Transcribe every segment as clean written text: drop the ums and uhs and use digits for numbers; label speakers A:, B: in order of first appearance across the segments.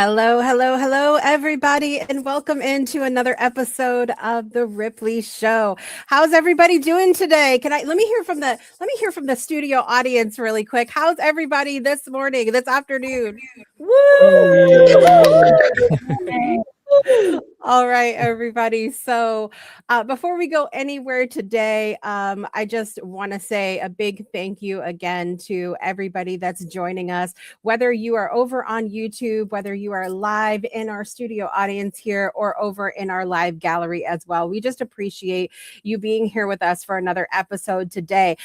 A: Hello, hello, hello, everybody, and welcome into another episode of the Rippily Show. How's everybody doing today? Let me hear from the studio audience really quick. How's everybody this morning, this afternoon? Woo! All right, everybody. So before we go anywhere today, I just want to say a big thank you again to everybody that's joining us, whether you are over on YouTube, whether you are live in our studio audience here or over in our live gallery as well. We just appreciate you being here with us for another episode today.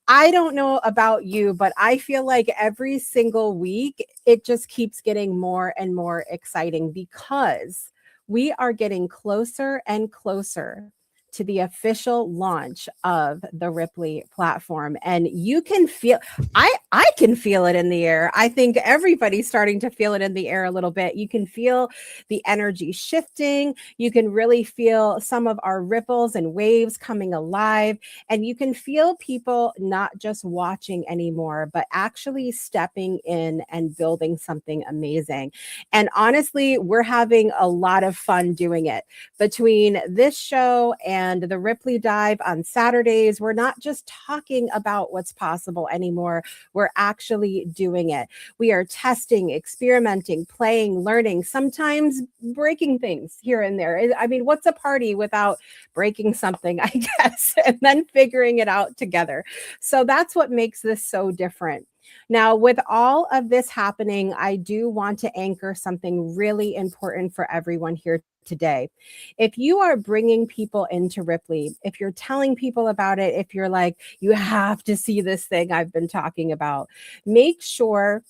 A: I don't know about you, but I feel like every single week it just keeps getting more and more exciting because we are getting closer and closer to the official launch of the Rippily platform. And you can feel, I can feel it in the air. I think everybody's starting to feel it in the air a little bit. You can feel the energy shifting. You can really feel some of our ripples and waves coming alive. And you can feel people not just watching anymore, but actually stepping in and building something amazing. And honestly, we're having a lot of fun doing it. Between this show and the Rippily Dive on Saturdays, we're not just talking about what's possible anymore. We're actually doing it. We are testing, experimenting, playing, learning, sometimes breaking things here and there. I mean, what's a party without breaking something, I guess, and then figuring it out together. So that's what makes this so different. Now, with all of this happening, I do want to anchor something really important for everyone here today. If you are bringing people into Rippily, if you're telling people about it, if you're like, you have to see this thing I've been talking about, make sure,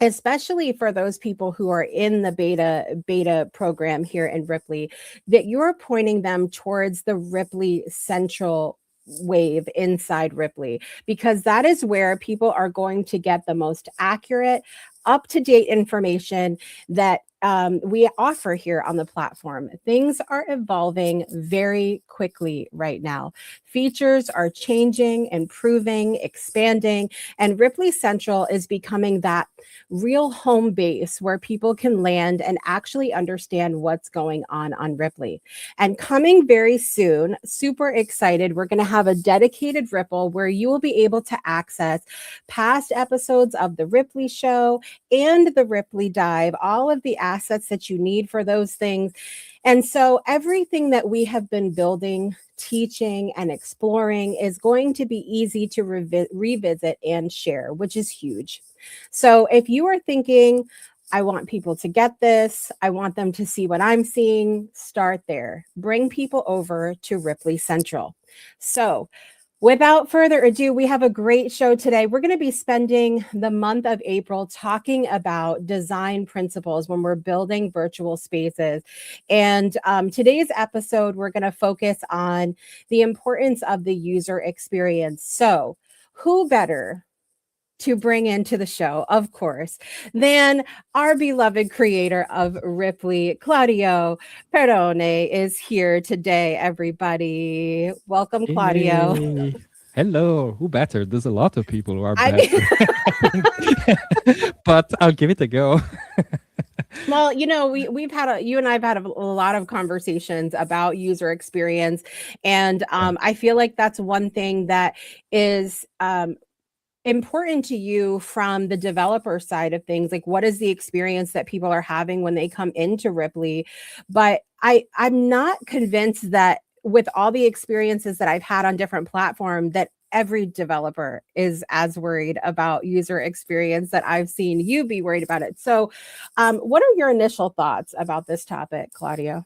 A: especially for those people who are in the beta program here in Rippily, that you're pointing them towards the Rippily Central wave inside Rippily, because that is where people are going to get the most accurate, up-to-date information that we offer here on the platform. Things are evolving very quickly right now. Features are changing, improving, expanding, and Rippily Central is becoming that real home base where people can land and actually understand what's going on Rippily. And coming very soon, super excited, we're going to have a dedicated Ripple where you will be able to access past episodes of the Rippily Show and the Rippily Dive, all of the assets that you need for those things. And so everything that we have been building, teaching, and exploring is going to be easy to revisit and share, which is huge. So if you are thinking, I want people to get this, I want them to see what I'm seeing, start there. Bring people over to Rippily Central. So without further ado, we have a great show today. We're going to be spending the month of April talking about design principles when we're building virtual spaces. And today's episode, we're going to focus on the importance of the user experience. So who better to bring into the show, of course, than our beloved creator of Rippily, Claudio Perrone, is here today, everybody. Welcome, Claudio.
B: Yay. Hello, who better? There's a lot of people who are
A: I
B: better.
A: mean,
B: But I'll give it a go.
A: well, you and I've had a lot of conversations about user experience, and
B: Yeah.
A: I feel like that's one thing that is important to you from the developer side of things. Like, what is the experience that people are having when they come into Rippily? But I'm not convinced that with all the experiences that I've had on different platforms, that every developer is as worried about user experience that I've seen you be worried about it. So what are your initial thoughts about this topic, Claudio?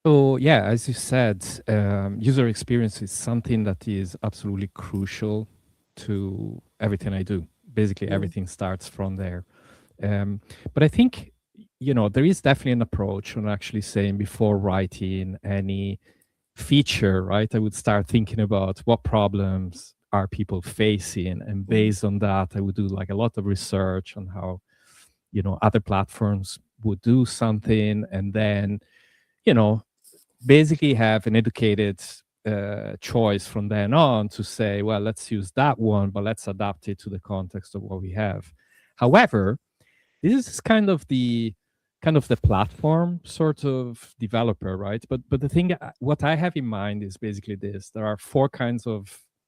B: So, yeah, as you said, user experience is something that is absolutely crucial to everything I do. Basically,
A: Mm.
B: everything starts from there. But I think, there is definitely an approach on actually saying before writing any feature, right? I would start thinking about what problems are people facing, and
A: Mhm.
B: based on that, I would do like a lot of research on how other platforms would do something, and then you know basically have an educated choice from then on to say, well, let's use that one, but let's adapt it to the context of what we have. However, this is kind of the kind of the platform sort of developer, right? But the thing, what I have in mind is basically this: there are four kinds of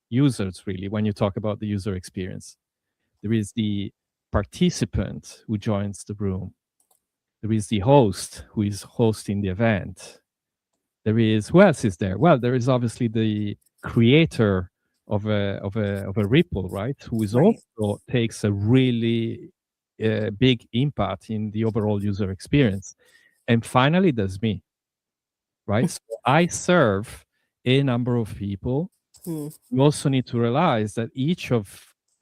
B: users, really, when you talk about the user experience. There is the participant who joins the room. There is the host who is hosting the event. There is, who else is there? Well, there is obviously the creator of a ripple, right? Who is
A: Right.
B: also takes a really big impact in the overall user experience. And finally, there's me, right? So I serve a number of people.
A: Hmm.
B: You also need to realize that each of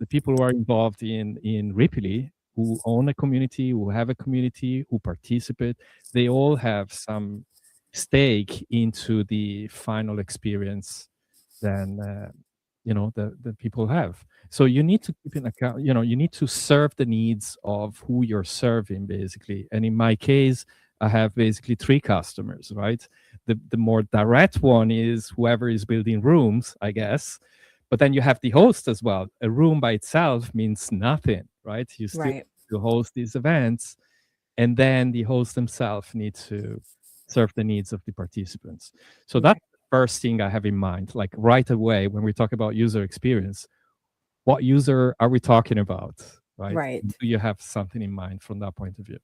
B: the people who are involved in Rippily, who own a community, who have a community, who participate, they all have some stake into the final experience than the people have. So you need to keep in account, you need to serve the needs of who you're serving, basically. And in my case, I have basically three customers, right? The more direct one is whoever is building rooms, I guess. But then you have the host as well. A room by itself means nothing, right? You still
A: Right.
B: need to host these events, and then the host themselves need to serve the needs of the participants. So that's
A: Right.
B: the first thing I have in mind, like right away when we talk about user experience. What user are we talking about, right?
A: Right.
B: Do you have something in mind from that point of view?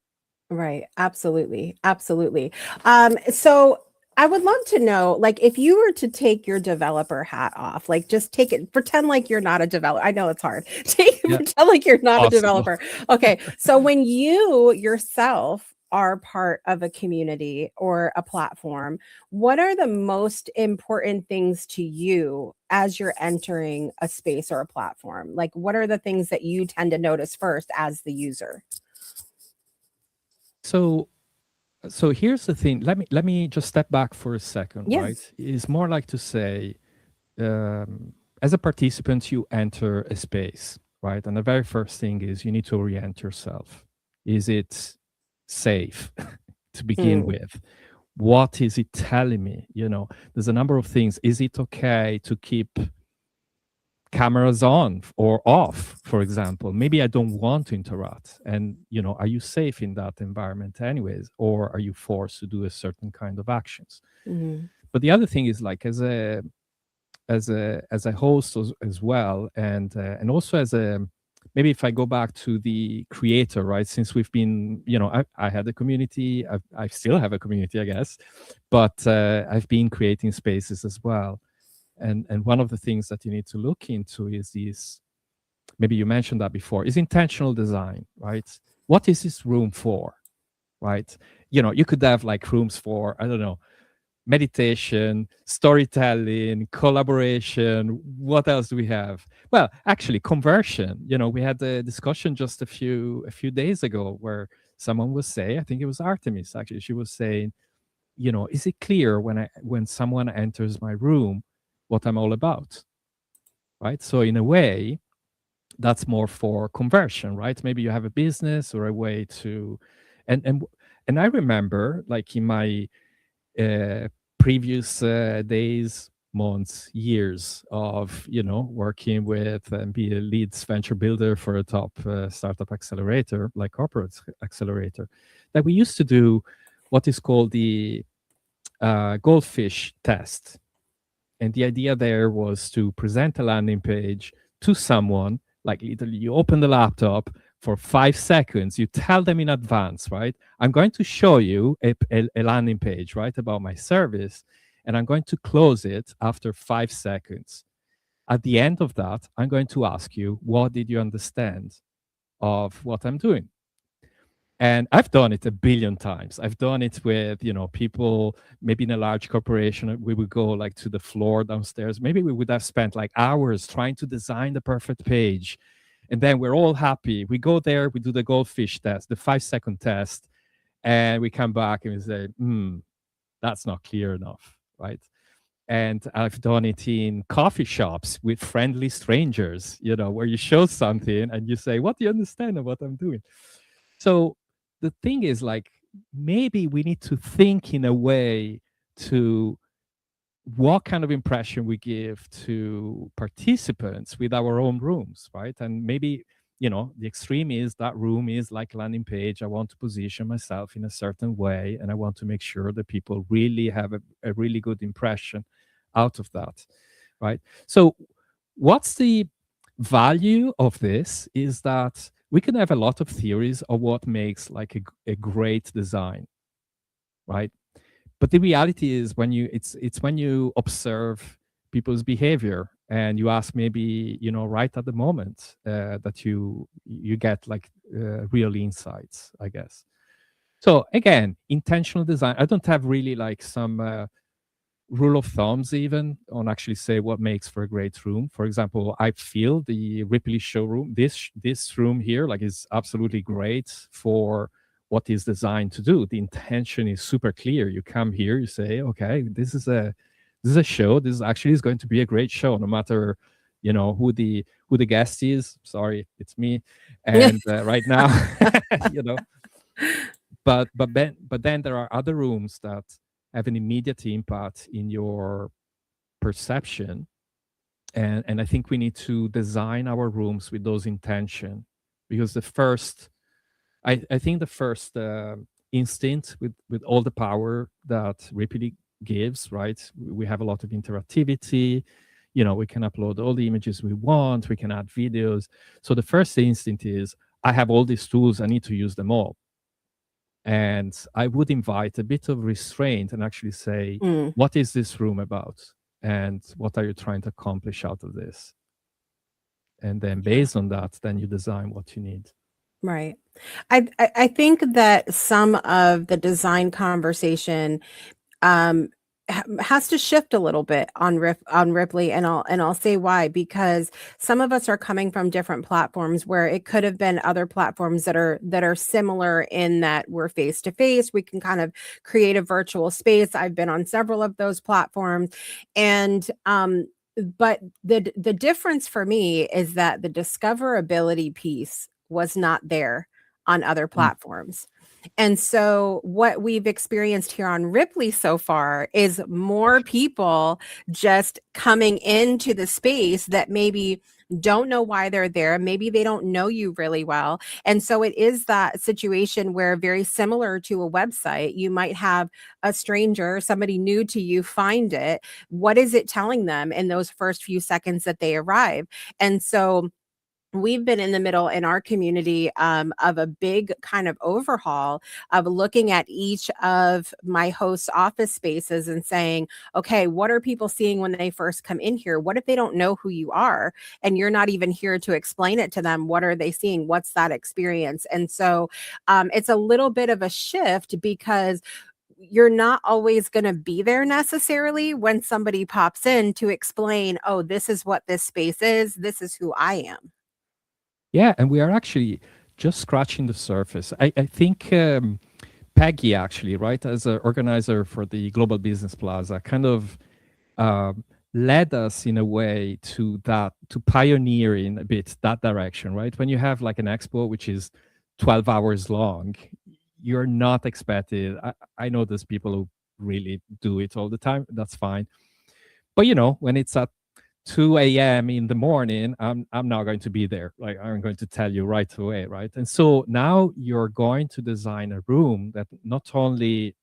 A: Right. Absolutely. Absolutely. So I would love to know, like, if you were to take your developer hat off, like, just take it, pretend like you're not a developer. I know it's hard.
B: Yeah,
A: Pretend like you're not a
B: possible.
A: developer. Okay. So when you yourself are part of a community or a platform, what are the most important things to you as you're entering a space or a platform? Like, what are the things that you tend to notice first as the user?
B: So so here's the thing. Let me just step back for a second,
A: Yeah.
B: right? It's more like to say, as a participant, you enter a space, right? And the very first thing is you need to orient yourself. Is it safe to begin
A: Mm,
B: with? What is it telling me? There's a number of things. Is it okay to keep cameras on or off, for example? Maybe I don't want to interrupt. And, are you safe in that environment anyways? Or are you forced to do a certain kind of actions?
A: mhm.
B: But the other thing is, like, as a host as well, and also as a, maybe if I go back to the creator, right? Since we've been, I had a community, I still have a community, I guess, but I've been creating spaces as well. And one of the things that you need to look into is this, maybe you mentioned that before, is intentional design, right? What is this room for, right? You could have like rooms for, I don't know, meditation, storytelling, collaboration. What else do we have? Well, actually, conversion. We had a discussion just a few days ago where someone was saying, I think it was Artemis actually, she was saying, is it clear when someone enters my room what I'm all about? Right. So in a way, that's more for conversion, right? Maybe you have a business or a way to, and and and I remember, like, in my uh, previous days, months, years of working with and be a leads venture builder for a top startup accelerator, like corporate accelerator, that we used to do what is called the goldfish test. And the idea there was to present a landing page to someone, like literally you open the laptop for 5 seconds, you tell them in advance, right? I'm going to show you a landing page, right, about my service, and I'm going to close it after 5 seconds. At the end of that, I'm going to ask you, what did you understand of what I'm doing? And I've done it a billion times. I've done it with, people, maybe in a large corporation, we would go like to the floor downstairs. Maybe we would have spent like hours trying to design the perfect page. And then we're all happy. We go there, we do the goldfish test, the 5-second test, and we come back and we say, that's not clear enough, right? And I've done it in coffee shops with friendly strangers, where you show something and you say, what do you understand of what I'm doing? So the thing is, like, maybe we need to think in a way to what kind of impression we give to participants with our own rooms, right? And maybe the extreme is that room is like a landing page. I want to position myself in a certain way, and I want to make sure that people really have a really good impression out of that, right? So what's the value of this is that we can have a lot of theories of what makes like a great design, right? But the reality is it's when you observe people's behavior and you ask maybe right at the moment that you get like real insights, I guess. So again, intentional design. I don't have really like some rule of thumbs even on actually say what makes for a great room. For example, I feel the Rippily Show room, this room here, like is absolutely great for what is designed to do. The intention is super clear. You come here, you say, okay, this is a show. This actually is going to be a great show, no matter who the guest is. Sorry, it's me. And right now, you know, but then there are other rooms that have an immediate impact in your perception, and I think we need to design our rooms with those intention, because I think the first instinct with all the power that Rippily gives, right? We have a lot of interactivity. We can upload all the images we want. We can add videos. So the first instinct is, I have all these tools. I need to use them all. And I would invite a bit of restraint and actually say, what is this room about? And what are you trying to accomplish out of this? And then based on that, then you design what you need.
A: Right. I think that some of the design conversation has to shift a little bit on Rippily, and I'll say why. Because some of us are coming from different platforms where it could have been other platforms that are similar in that we're face to face. We can kind of create a virtual space. I've been on several of those platforms, and but the difference for me is that the discoverability piece was not there on other platforms. And so what we've experienced here on Rippily so far is more people just coming into the space that maybe don't know why they're there. Maybe they don't know you really well. And so it is that situation where, very similar to a website, you might have a stranger, somebody new to you, find it. What is it telling them in those first few seconds that they arrive? And so we've been in the middle in our community of a big kind of overhaul of looking at each of my hosts' office spaces and saying, okay, what are people seeing when they first come in here? What if they don't know who you are and you're not even here to explain it to them? What are they seeing? What's that experience? And so it's a little bit of a shift, because you're not always going to be there necessarily when somebody pops in to explain, oh, this is what this space is. This is who I am.
B: Yeah, and we are actually just scratching the surface. I think Peggy, actually, right, as an organizer for the Global Business Plaza, kind of led us in a way to pioneer in a bit that direction, right? When you have like an expo which is 12 hours long, you're not expected. I know there's people who really do it all the time. That's fine. But when it's at 2 a.m. in the morning, I'm not going to be there. Like, I'm going to tell you right away, right? And so now you're going to design a room that not only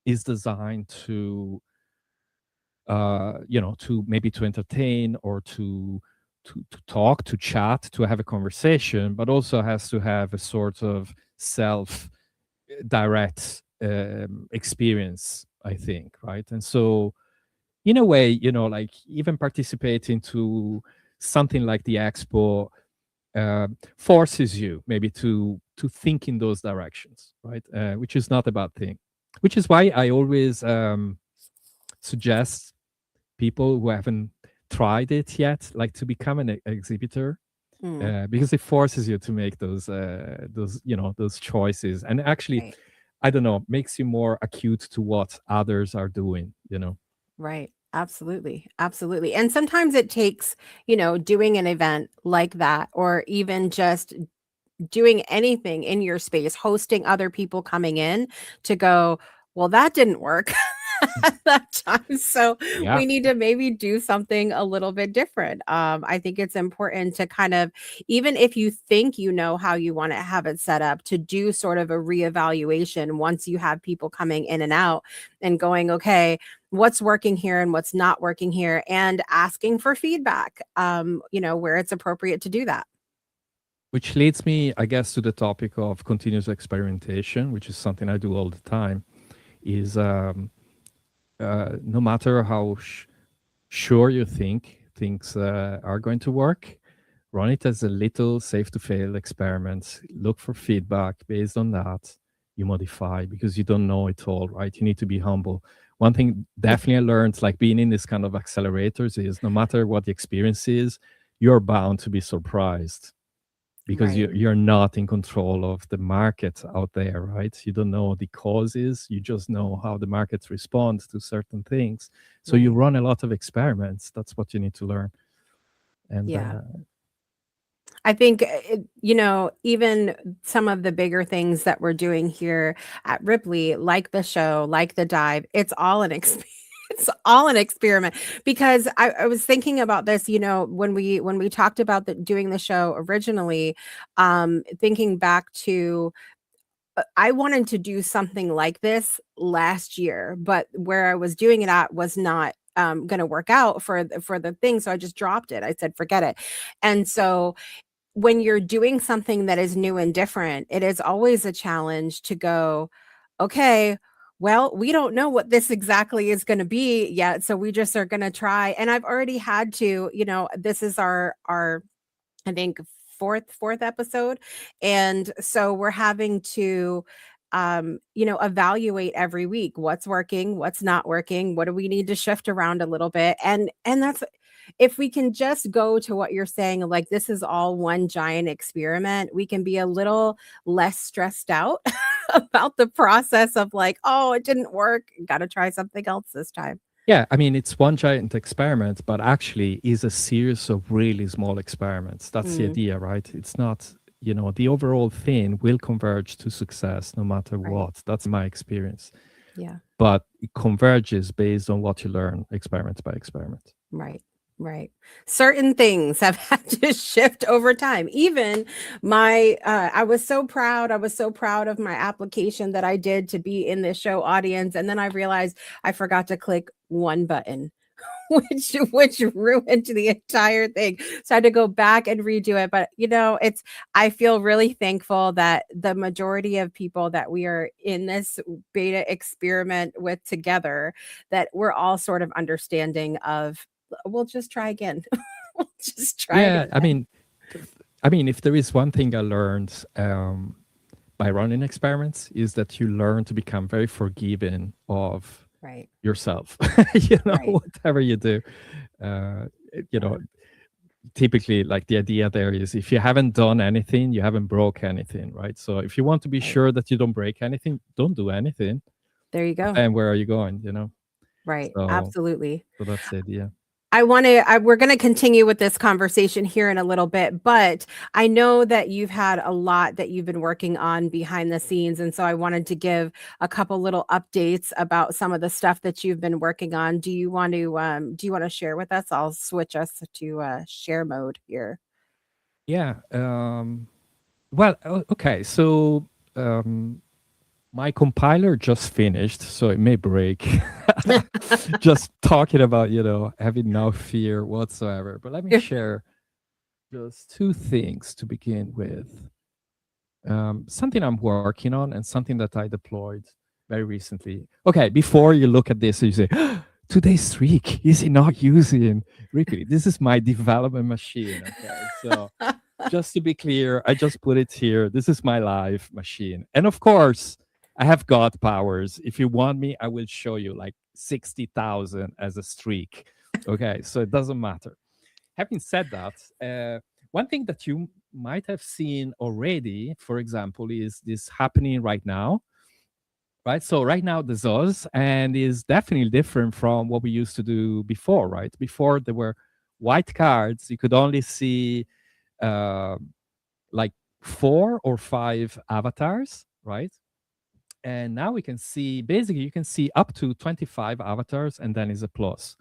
B: is designed to, to maybe to entertain or to talk, to chat, to have a conversation, but also has to have a sort of self-direct experience, I think, right? And so, in a way, like even participating to something like the expo forces you maybe to think in those directions, right? Which is not a bad thing. Which is why I always suggest people who haven't tried it yet, like, to become an exhibitor, because it forces you to make those choices, and actually, right, I don't know, makes you more acute to what others are doing.
A: Right. Absolutely. Absolutely. And sometimes it takes, doing an event like that, or even just doing anything in your space, hosting other people coming in, to go, well, that didn't work. at that time. So
B: Yeah.
A: we need to maybe do something a little bit different. I think it's important to kind of, even if you think you know how you want to have it set up, to do sort of a reevaluation once you have people coming in and out and going, okay, what's working here and what's not working here, and asking for feedback, where it's appropriate to do that.
B: Which leads me, I guess, to the topic of continuous experimentation, which is something I do all the time. Is no matter how sure you think things are going to work, run it as a little safe to fail experiments. Look for feedback. Based on that, you modify, because you don't know it all, right? You need to be humble. One thing definitely I learned, like being in this kind of accelerators, is no matter what the experience is, you're bound to be surprised, because
A: Right.
B: you're not in control of the market out there, right? You don't know the causes. You just know how the market responds to certain things. So you
A: Right.
B: run a lot of experiments. That's what you need to learn. And
A: Yeah. I think, even some of the bigger things that we're doing here at Ripley, like the show, like the dive, it's all an experience. It's all an experiment, because I was thinking about this, when we talked about doing the show originally, thinking back to, I wanted to do something like this last year, but where I was doing it at was not going to work out for the thing, so I just dropped it. I said, forget it. And so when you're doing something that is new and different, it is always a challenge to go, okay, well, we don't know what this exactly is going to be yet, so we just are going to try. And I've already had to, this is our I think fourth episode, and so we're having to evaluate every week what's working, what's not working, what do we need to shift around a little bit. And that's, if we can just go to what you're saying, like this is all one giant experiment, we can be a little less stressed out about the process of like, oh, it didn't work, got to try something else this time.
B: yeah, I mean, it's one giant experiment, but actually is a series of really small experiments. That's the
A: Mm,
B: idea, right? It's not, the overall thing will converge to success no matter
A: right.
B: what. That's my experience.
A: Yeah.
B: But it converges based on what you learn, experiment by experiment.
A: Right. Right. Certain things have had to shift over time. Even I was so proud. I was so proud of my application that I did to be in this show audience. And then I realized I forgot to click one button, which ruined the entire thing. So I had to go back and redo it. But I feel really thankful that the majority of people that we are in this beta experiment with together, that we're all sort of understanding of, we'll just try again. We'll just try it
B: Yeah,
A: again.
B: I mean, if there is one thing I learned by running experiments, is that you learn to become very forgiving of
A: Right.
B: yourself.
A: Right.
B: Whatever you do, uh, you
A: Yeah.
B: know, typically, like the idea there is, if you haven't done anything, you haven't broke anything, right? So if you want to be
A: Right.
B: sure that you don't break anything, don't do anything.
A: There you go.
B: And where are you going?
A: Right.
B: So,
A: Absolutely.
B: so that's the idea.
A: We're going to continue with this conversation here in a little bit, but I know that you've had a lot that you've been working on behind the scenes. And so I wanted to give a couple little updates about some of the stuff that you've been working on. Do you want to share with us? I'll switch us to share mode here.
B: Yeah. Well, okay. So my compiler just finished, so it may break. Just talking about, having no fear whatsoever. But let me share just two things to begin with. Something I'm working on and something that I deployed very recently. Okay, before you look at this, you say, today's streak, is he not using Rippily? This is my development machine. Okay, so just to be clear, I just put it here. This is my live machine. And of course, I have God powers. If you want me, I will show you like 60,000 as a streak. Okay, so it doesn't matter. Having said that, one thing that you might have seen already, for example, is this happening right now. Right. So right now the ZOS and is definitely different from what we used to do before, right? Before there were white cards, you could only see uh, like 4 or 5 avatars, right? And now we can see, basically you can see up to 25 avatars, and then is a plus.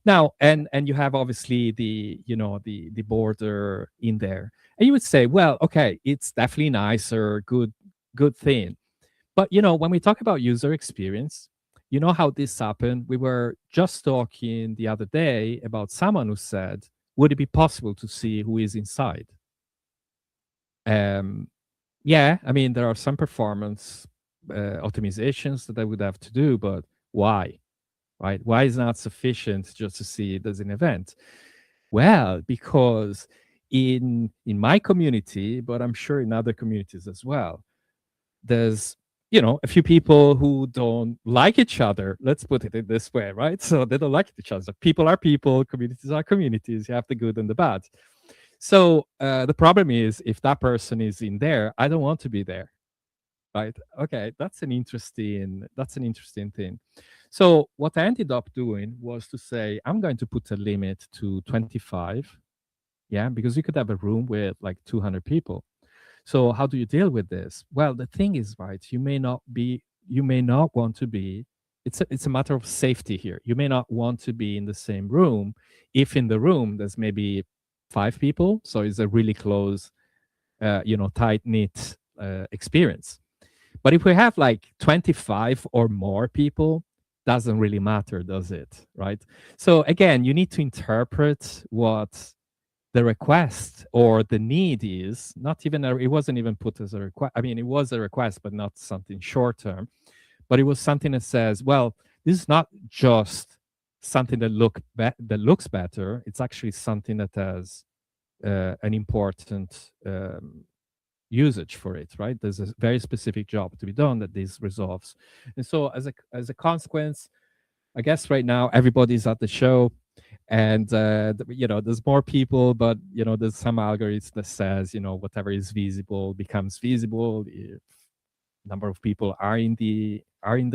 B: Now, and you have obviously the, you know, the border in there. And you would say, well, okay, it's definitely nicer, good thing. But you know, when we talk about user experience, you know how this happened. We were just talking the other day about someone who said, would it be possible to see who is inside? Yeah, I mean, there are some performance optimizations that I would have to do, but why? Right? Why is not sufficient just to see it as an event? Well, because in my community, but I'm sure in other communities as well, there's, you know, a few people who don't like each other. Let's put it in this way, right? So they don't like each other. People are people, communities are communities. You have the good and the bad. So the problem is, if that person is in there, I don't want to be there, right? Okay, that's an interesting thing. So what I ended up doing was to say, I'm going to put a limit to 25. Yeah, because you could have a room with like 200 people. So how do you deal with this? Well, the thing is, right, you may not want to be, it's a matter of safety here. You may not want to be in the same room if in the room there's maybe 5 people. So it's a really close, tight knit experience. But if we have like 25 or more people, doesn't really matter, does it? Right? So again, you need to interpret what the request or the need is. Not even it wasn't even put as a request. I mean, it was a request, but not something short term. But it was something that says, well, this is not just something that looks better. It's actually something that has an important usage for it, right? There's a very specific job to be done that this resolves. And so as a consequence, I guess right now everybody's at the show, and there's more people, but there's some algorithms that says whatever is visible becomes visible if number of people are in the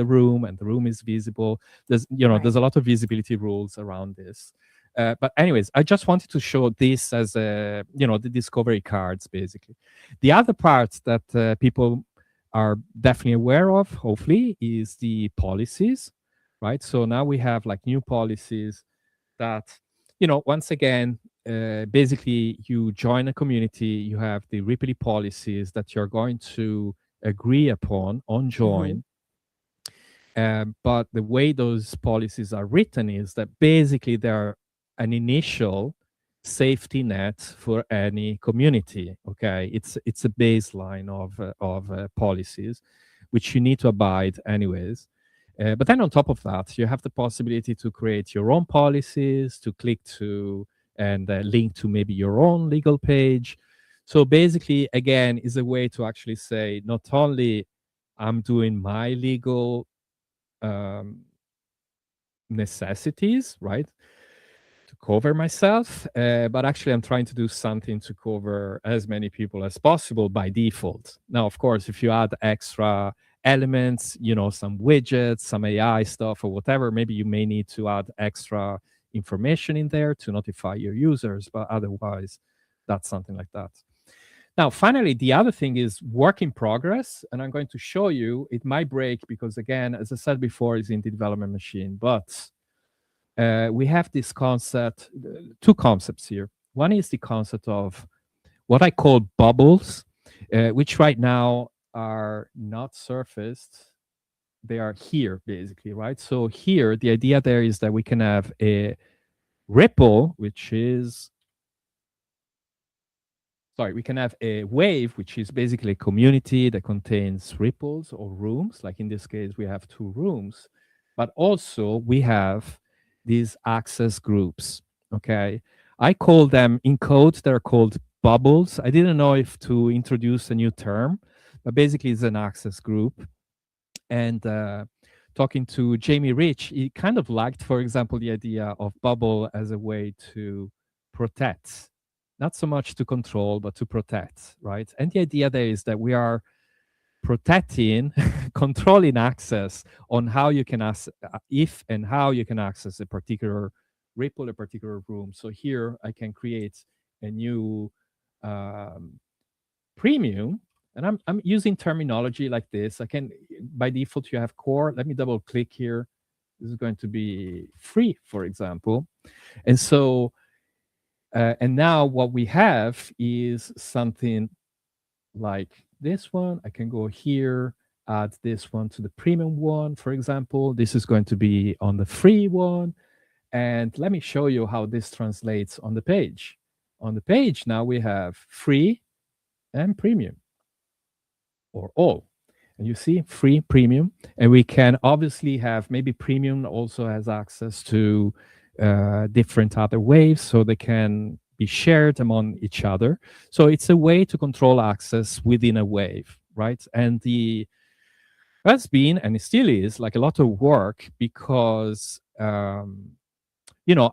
B: room and the room is visible. There's
A: Right.
B: there's a lot of visibility rules around this. But anyways, I just wanted to show this as the discovery cards, basically. The other part that people are definitely aware of, hopefully, is the policies, right? So now we have like new policies that, once again, basically you join a community, you have the Rippily policies that you're going to agree upon on
A: Mhm.
B: join. But the way those policies are written is that basically they're an initial safety net for any community. Okay, it's a baseline of policies which you need to abide anyways. But then on top of that, you have the possibility to create your own policies, to click to and link to maybe your own legal page. So basically, again, is a way to actually say not only I'm doing my legal um, necessities, right, to cover myself, but actually I'm trying to do something to cover as many people as possible by default. Now, of course, if you add extra elements, some widgets, some AI stuff or whatever, maybe you may need to add extra information in there to notify your users, but otherwise that's something like that. Now, finally, the other thing is work in progress, and I'm going to show you. It might break because, again, as I said before, it's in the development machine, but we have this concept, two concepts here. One is the concept of what I call bubbles, which right now are not surfaced. They are here, basically, right? So here, the idea there is that we can have a ripple, which is, sorry, we can have a wave, which is basically a community that contains ripples or rooms. Like in this case, we have 2 rooms, but also we have these access groups. Okay. I call them in code, they're called bubbles. I didn't know if to introduce a new term, but basically it's an access group. And talking to Jamie Rich, he kind of liked, for example, the idea of bubble as a way to protect, not so much to control, but to protect, right? And the idea there is that we are protecting, controlling access on how you can if and how you can access a particular ripple, a particular room. So here I can create a new premium And I'm using terminology like this. I can, by default, you have core. Let me double click here. This is going to be free, for example. And so, and now what we have is something like this one. I can go here, add this one to the premium one, for example. This is going to be on the free one. And let me show you how this translates on the page. On the page, now we have free and premium, or all. And you see free, premium, and we can obviously have, maybe premium also has access to different other waves, so they can be shared among each other. So it's a way to control access within a wave, right? And the has been, and it still is, like a lot of work, because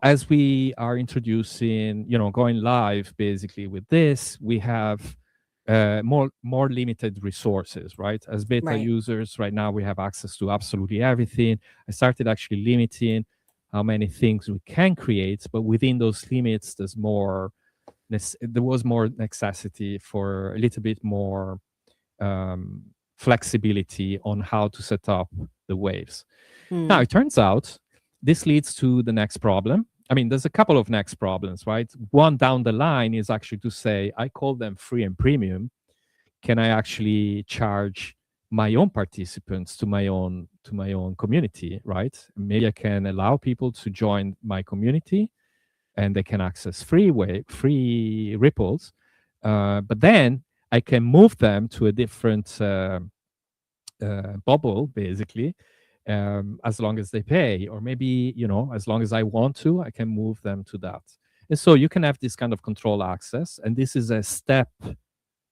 B: as we are introducing, going live basically with this, we have more limited resources, right? As beta
A: Right.
B: users right now, we have access to absolutely everything. I started actually limiting how many things we can create, but within those limits, there was more necessity for a little bit more flexibility on how to set up the waves. Now,
A: Mm.
B: it turns out this leads to the next problem. I mean, there's a couple of next problems, right? One down the line is actually to say, I call them free and premium. Can I actually charge my own participants to my own community, right? Maybe I can allow people to join my community and they can access free ripples. But then I can move them to a different bubble, basically, as long as they pay, or maybe, as long as I want to, I can move them to that. And so you can have this kind of control access, and this is a step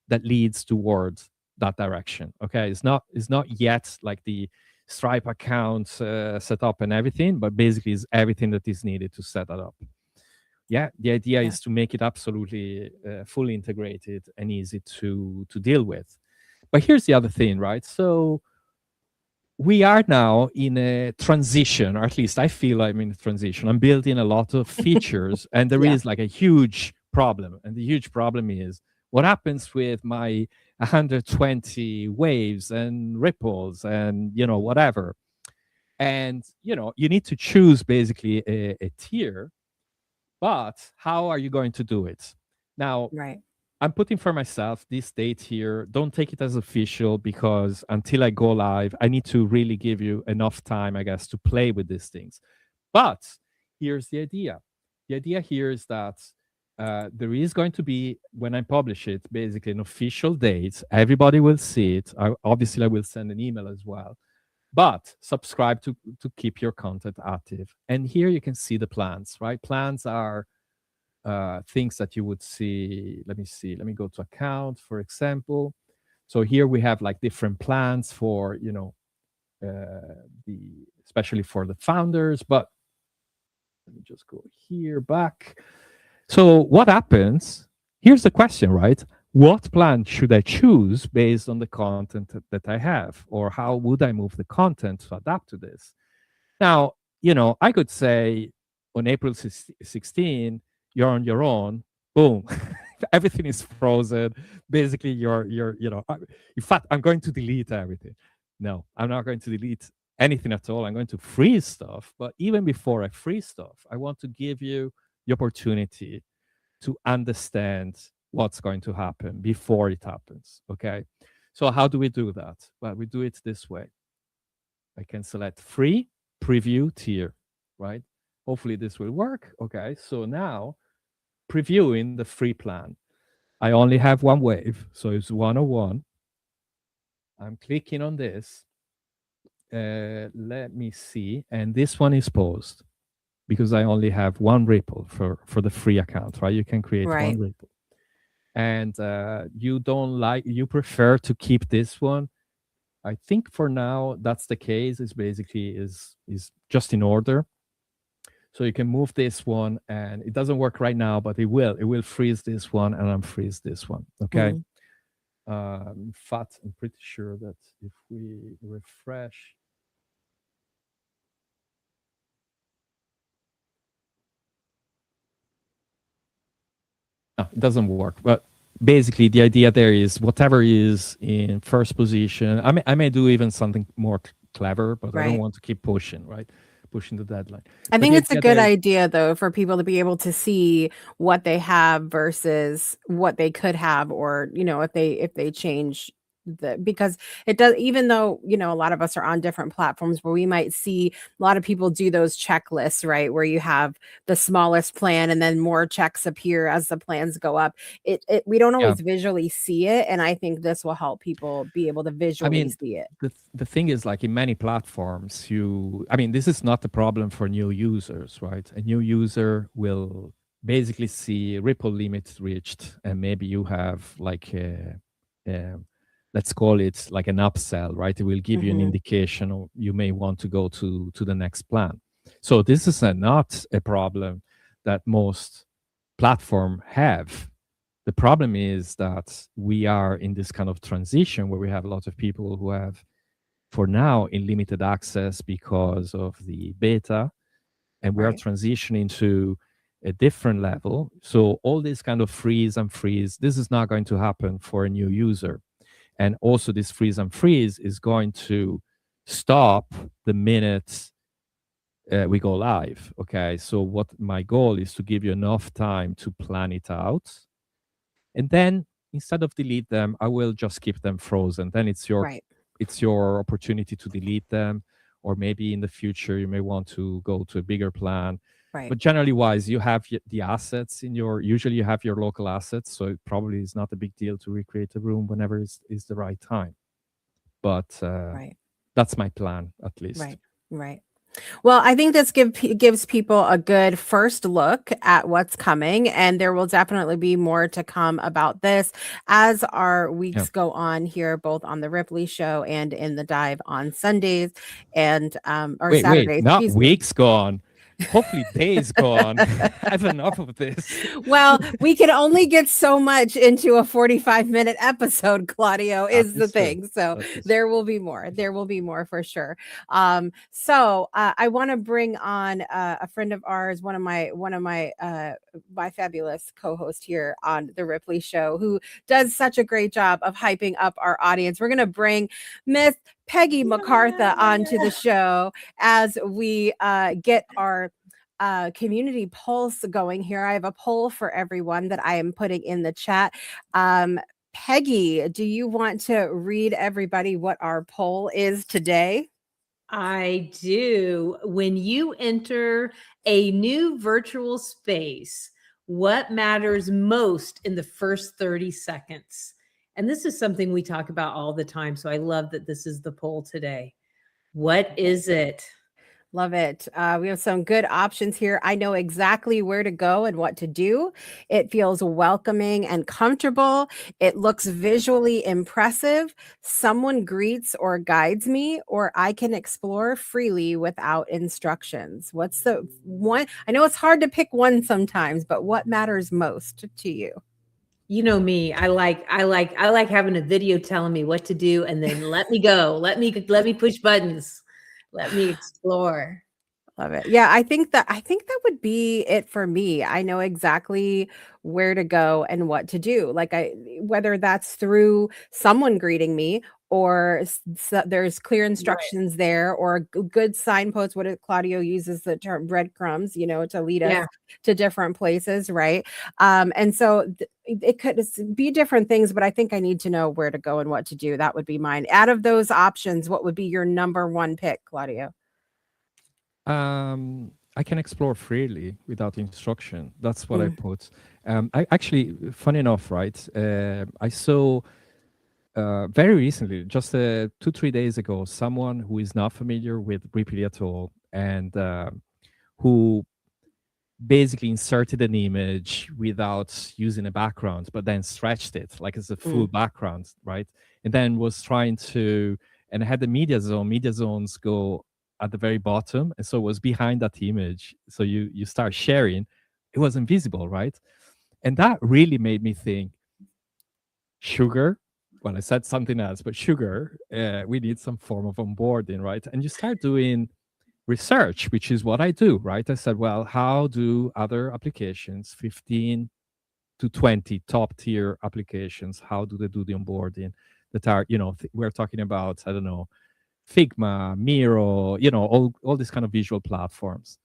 B: that leads towards that direction. Okay, it's not yet like the Stripe account set up and everything, but basically is everything that is needed to set that up. Yeah, the idea
A: Yeah.
B: is to make it absolutely fully integrated and easy to deal with. But here's the other thing, right? So we are now in a transition, or at least I feel I'm in a transition. I'm building a lot of features, and there
A: Yeah.
B: is like a huge problem. And the huge problem is what happens with my 120 waves and ripples and, whatever. And, you need to choose basically a tier, but how are you going to do it? Now,
A: Right.
B: I'm putting for myself this date here. Don't take it as official, because until I go live, I need to really give you enough time, I guess, to play with these things. But here's the idea. The idea here is that there is going to be, when I publish it, basically an official date. Everybody will see it. Obviously, I will send an email as well. But subscribe to keep your content active. And here you can see the plans, right? Plans are things that you would see. Let me see. Let me go to account, for example. So here we have like different plans for, the especially for the founders. But let me just go here back. So what happens? Here's the question, right? What plan should I choose based on the content that I have, or how would I move the content to adapt to this? Now, I could say on April 16, you're on your own. Boom. Everything is frozen. Basically, in fact, I'm going to delete everything. No, I'm not going to delete anything at all. I'm going to freeze stuff. But even before I freeze stuff, I want to give you the opportunity to understand what's going to happen before it happens. Okay. So, how do we do that? Well, we do it this way. I can select free preview tier, right? Hopefully this will work. Okay, so now previewing the free plan. I only have one wave, so it's 101. I'm clicking on this. Let me see. And this one is paused because I only have one ripple for the free account, right? You can create one
A: Right.
B: ripple. And you prefer to keep this one. I think for now that's the case. Is basically is just in order. So you can move this one, and it doesn't work right now, but it will. It will freeze this one and unfreeze this one. Okay.
A: Mm.
B: In fact, I'm pretty sure that if we refresh, no, it doesn't work. But basically the idea there is whatever is in first position. I may do even something more clever, but I don't
A: Right.
B: want to keep pushing, right? Pushing the deadline.
A: I
B: But
A: think
B: the
A: it's a
B: idea
A: good
B: there is,
A: idea though for people to be able to see what they have versus what they could have, or if they change because it does, even though a lot of us are on different platforms where we might see a lot of people do those checklists, right, where you have the smallest plan and then more checks appear as the plans go up. It we don't
B: yeah.
A: always visually see it, and I think this will help people be able to
B: I
A: visually
B: mean,
A: see it.
B: the thing is, like in many platforms, I mean, this is not the problem for new users, right? A new user will basically see ripple limits reached, and maybe you have like a let's call it like an upsell, right? It will give you an
A: Hmm.
B: indication, or you may want to go to the next plan. So this is not a problem that most platform have. The problem is that we are in this kind of transition where we have a lot of people who have, for now, in limited access because of the beta, and we are
A: Right.
B: transitioning to a different level. So all this kind of freeze and freeze, this is not going to happen for a new user. And also this freeze and freeze is going to stop the minute we go live. Okay, so what my goal is to give you enough time to plan it out, and then instead of delete them, I will just keep them frozen. Then
A: Right.
B: it's your opportunity to delete them, or maybe in the future you may want to go to a bigger plan.
A: Right.
B: But generally wise, you have the assets in your, usually you have your local assets, so it probably is not a big deal to recreate a room whenever is the right time. But
A: Right.
B: that's my plan, at least.
A: Right. Right. Well, I think this gives people a good first look at what's coming, and there will definitely be more to come about this as our
B: Yeah.
A: weeks go on here, both on the Ripley Show and in the Dive on Sundays and or
B: Wait,
A: Saturdays.
B: not
A: Excuse me.
B: weeks gone. Hopefully days gone. I have enough of this.
A: Well, we can only get so much into a 45-minute episode, Claudio,
B: That
A: is the
B: is true.
A: thing. So
B: That is
A: there will be more. There will be more for sure. I want to bring on a friend of ours, my fabulous co-host here on the Ripley Show, who does such a great job of hyping up our audience. We're going to bring Miss Peggy McCartha onto the show as we get our community polls going here. I have a poll for everyone that I am putting in the chat. Peggy, do you want to read everybody what our poll is today?
C: I do. When you enter a new virtual space, what matters most in the first 30 seconds? And this is something we talk about all the time. So I love that this is the poll today. What is it?
A: Love it. We have some good options here. I know exactly where to go and what to do. It feels welcoming and comfortable. It looks visually impressive. Someone greets or guides me, or I can explore freely without instructions. What's the one? I know it's hard to pick one sometimes, but what matters most to you?
C: You know me. I like having a video telling me what to do and then let me go. Let me push buttons. Let me explore.
A: Love it. Yeah, I think that would be it for me. I know exactly where to go and what to do. Like whether that's through someone greeting me or there's clear
C: Right.
A: instructions there, or a good signpost. Claudio uses the term breadcrumbs, to lead us
C: Yeah.
A: to different places, right? And so it could be different things, but I think I need to know where to go and what to do. That would be mine. Out of those options, what would be your number one pick, Claudio?
B: I can explore freely without instruction. That's what I
A: Mm.
B: put. I actually, funny enough, right? I saw very recently, just 2, 3 days ago, someone who is not familiar with Ripley at all, and who basically inserted an image without using a background, but then stretched it like it's a full
A: Mm.
B: background, right? And then was trying to, and had the media zone. Media zones go at the very bottom, and so it was behind that image. So you start sharing, it was invisible, right? And that really made me think, sugar. Well, I said something else, but sugar. We need some form of onboarding, right? And you start doing research, which is what I do, right? I said, well, how do other applications, 15 to 20 top tier applications. How do they do the onboarding? That are, we're talking about, I don't know, Figma, Miro, all these kind of visual platforms.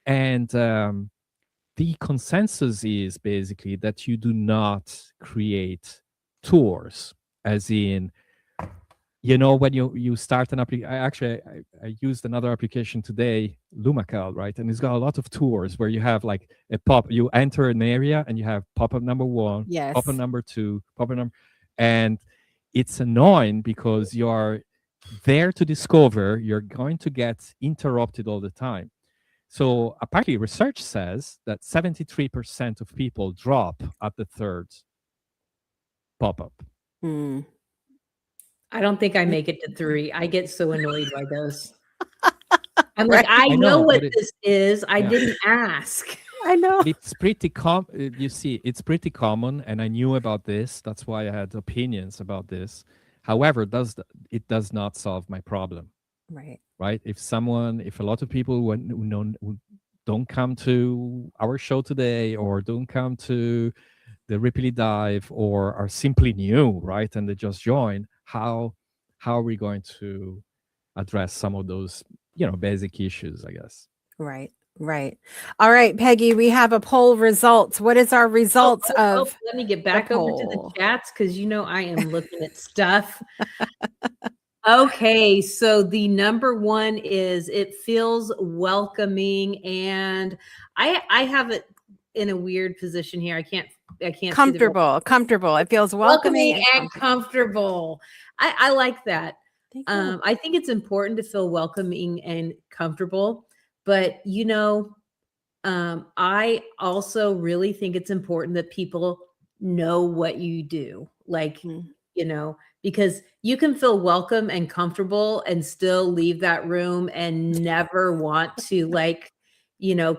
B: And the consensus is basically that you do not create tours, as in, when you start an application. I used another application today, Lumacal, right? And it's got a lot of tours where you have like you enter an area and you have pop-up number 1,
A: Yes.
B: pop-up number 2, pop-up number, and it's annoying because you are there to discover. You're going to get interrupted all the time. So apparently research says that 73% of people drop at the third pop-up.
A: Hmm.
C: I don't think I make it to 3. I get so annoyed by those. I'm
A: Right.
C: like, I know what
B: but
C: this is. I
B: Yeah.
C: didn't ask.
A: I know.
B: It's pretty you see, it's pretty common, and I knew about this. That's why I had opinions about this. However, it does not solve my problem,
A: Right.
B: right? If a lot of people who don't come to our show today, or don't come to the Rippily Dive, or are simply new, right, and they just join, how are we going to address some of those, basic issues, I guess?
A: Right. Right. All right, Peggy, we have a poll results. What is our results of
C: let me get back over to the
A: poll?
C: chats, because I am looking at stuff. Okay, so the number 1 is it feels welcoming, and I have it in a weird position here. I can't
A: Comfortable. It feels welcoming
C: and comfortable. I like that.
A: Thank you.
C: I think it's important to feel welcoming and comfortable, but I also really think it's important that people know what you do. Like, because you can feel welcome and comfortable and still leave that room and never want to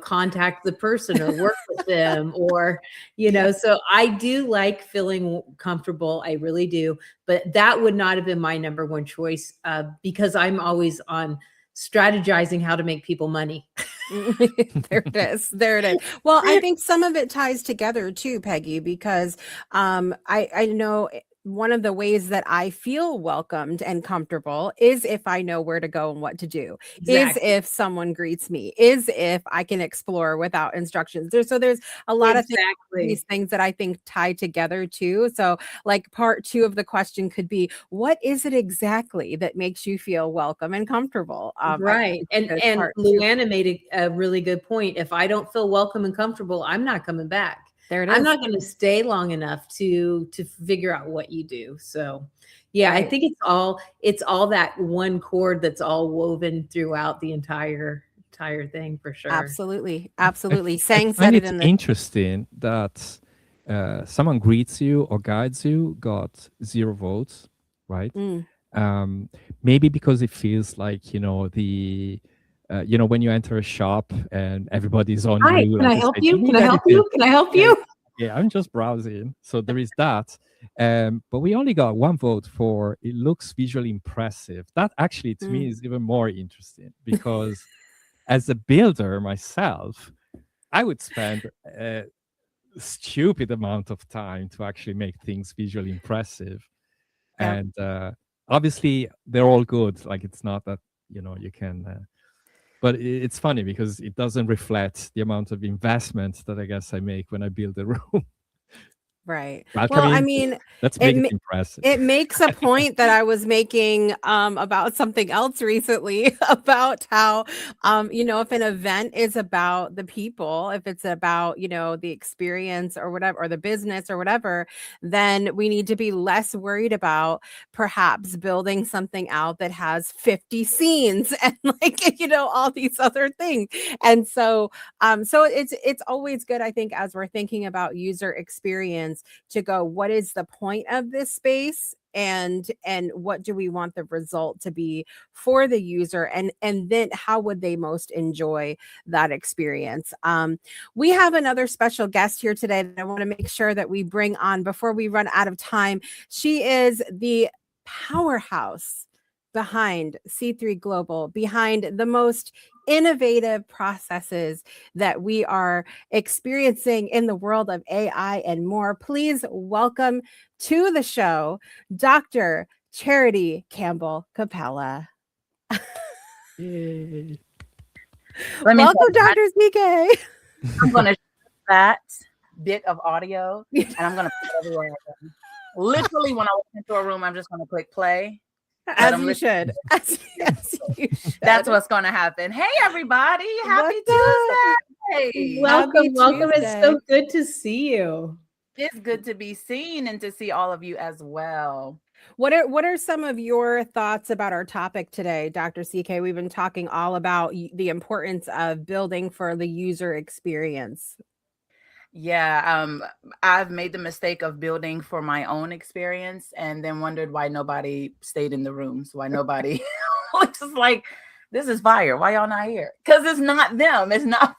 C: contact the person or work with them, or, so I do like feeling comfortable. I really do. But that would not have been my number 1 choice, because I'm always on strategizing how to make people money.
A: There it is. Well, I think some of it ties together too, Peggy, because I know one of the ways that I feel welcomed and comfortable is if I know where to go and what to do, is if someone greets me, is if I can explore without instructions. There's a lot of these things that I think tie together too. So like part 2 of the question could be, what is it exactly that makes you feel welcome and comfortable?
C: Right. And Luana made a really good point. If I don't feel welcome and comfortable, I'm not coming back.
A: There it is.
C: I'm not going to stay long enough to figure out what you do. So yeah, right. I think it's all that one cord that's all woven throughout the entire thing, for sure.
A: Absolutely.
B: Saying said it in the interesting that someone greets you or guides you got 0 votes, right? Maybe because it feels like, when you enter a shop and everybody's on you.
C: Can I help you? Can I help you? Can I help you?
B: Yeah, I'm just browsing. So there is that. But we only got 1 vote for it looks visually impressive. That actually, to me, is even more interesting, because as a builder myself, I would spend a stupid amount of time to actually make things visually impressive. Yeah. And obviously, they're all good. Like, it's not that, you can... But it's funny because it doesn't reflect the amount of investment that I guess I make when I build a room.
A: Right.
B: Well, I mean, let's make it impressive.
A: It makes a point that I was making about something else recently, about how, if an event is about the people, if it's about, the experience or whatever, or the business or whatever, then we need to be less worried about perhaps building something out that has 50 scenes and all these other things. And so it's always good, I think, as we're thinking about user experience, to go, what is the point of this space, and what do we want the result to be for the user, and then how would they most enjoy that experience. We have another special guest here today that I want to make sure that we bring on before we run out of time. She is the powerhouse behind C3 Global, behind the most innovative processes that we are experiencing in the world of AI and more. Please welcome to the show, Dr. Charity Campbell-Kapela.
D: Let me
A: Welcome, Dr. CK.
D: I'm going to that bit of audio and I'm going to put it everywhere. Literally, when I walk into a room, I'm just going to click play.
A: As you should. As you should.
D: That's what's going to happen. Hey, everybody. Happy Tuesday.
C: Welcome. Welcome.
A: Tuesday.
C: It's so good to see you.
D: It's good to be seen and to see all of you as well.
A: What are some of your thoughts about our topic today, Dr. CK? We've been talking all about the importance of building for the user experience.
D: Yeah, I've made the mistake of building for my own experience and then wondered why nobody stayed in the rooms, why nobody was just like, this is fire. Why y'all not here? Because it's not them. It's not